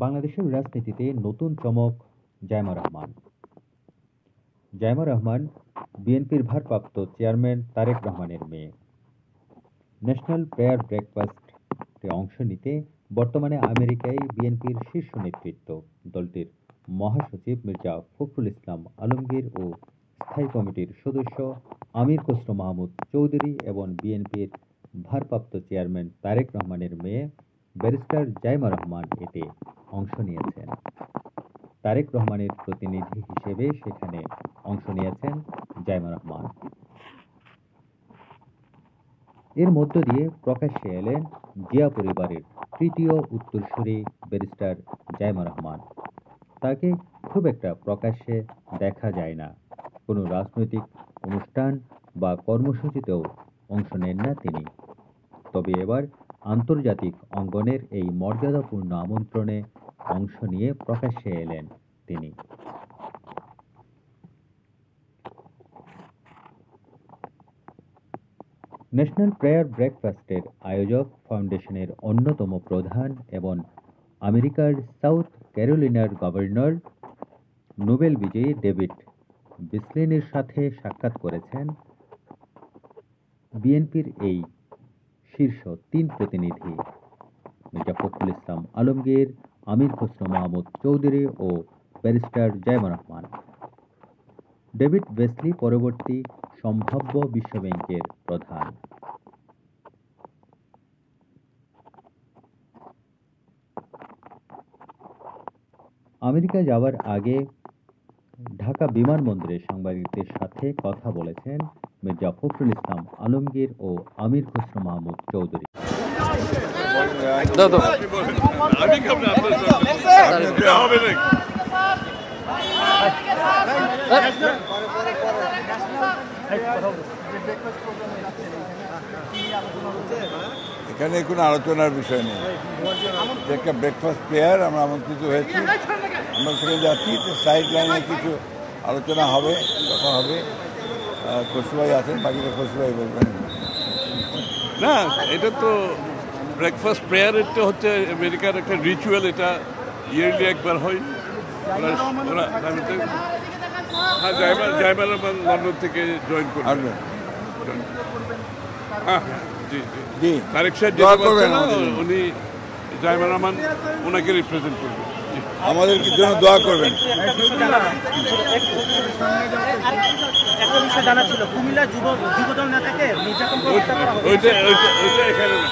বাংলাদেশের রাজনীতিতে নতুন চমক জায়মা রহমান। জায়মা রহমান বিএনপির ভারপ্রাপ্ত চেয়ারম্যান তারেক রহমানের মেয়ে। ন্যাশনাল প্রেয়ার ব্রেকফাস্টে অংশ নিতে বর্তমানে আমেরিকায় বিএনপির শীর্ষ নেতৃত্ব, দলটির মহাসচিব মির্জা ফখরুল ইসলাম আলমগীর ও স্থায়ী কমিটির সদস্য আমির খসরু মাহমুদ চৌধুরী এবং বিএনপির ভারপ্রাপ্ত চেয়ারম্যান তারেক রহমানের মেয়ে ব্যারিস্টার জায়মা রহমান এতে অংশ নিয়েছেন। তারেক রহমানের প্রতিনিধি হিসেবে সেখানে অংশ নিয়েছেন জায়মা রহমান। এর মধ্য দিয়ে প্রকাশ্যে এলেন জিয়া পরিবারের তৃতীয় উত্তরসূরি ব্যারিস্টার জায়মা রহমান। তাকে খুব একটা প্রকাশ্যে দেখা যায় না, কোনো রাজনৈতিক অনুষ্ঠান বা কর্মসূচিতেও অংশ নেন না তিনি। তবে এবার আন্তর্জাতিক অঙ্গনের এই মর্যাদাপূর্ণ আমন্ত্রণে অংশ নিয়ে প্রকাশ্যে এলেন তিনি। ন্যাশনাল প্রেয়ার ব্রেকফাস্টের আয়োজক ফাউন্ডেশনের অন্যতম প্রধান এবং আমেরিকার সাউথ ক্যারোলিনার গভর্নর নোবেল বিজয়ী ডেভিড বিসলিনের সাথে সাক্ষাৎ করেছেন বিএনপির এই শীর্ষ তিন প্রতিনিধি মির্জা ফখরুল ইসলাম আলমগীর, আমির খসরু মাহমুদ চৌধুরী ও ব্যারিস্টার জায়মা রহমান। ডেভিড বেসলি পরবর্তী সম্ভাব্য বিশ্বব্যাংকের প্রধান। আমেরিকা যাওয়ার আগে ঢাকা বিমানবন্দরে সাংবাদিকদের সাথে কথা বলেছেন মির্জা ফখরুল ইসলাম আলমগীর ও আমির খসরু মাহমুদ চৌধুরী। এখানে কোনো আলোচনার বিষয় নেই, একটা ব্রেকফাস্ট প্রেয়ার আমরা আমন্ত্রিত হয়েছি, আমরা সেখানে যাচ্ছি। সাইড লাইনে কিছু আলোচনা হবে, কথা হবে। খসরুভাই আছেন, বাকিটা খসরুভাই বলবেন। না, এটা তো ব্রেকফাস্ট প্রেয়ার, এটা হচ্ছে আমেরিকার একটা রিচুয়াল, এটা ইয়ারলি একবার হয়। হ্যাঁ, জায়মা রহমান লন্ডন থেকে জয়েন করবেন। হ্যাঁ, জি জি, তারেক সাহেব উনি জায়মা রহমান ওনাকে রিপ্রেজেন্ট করবেন। আমাদের জন্য দোয়া করবেন। জানা ছিল কুমিল্লা যুবদল নেতাকে নির্যাতন ওইটা এখানে না।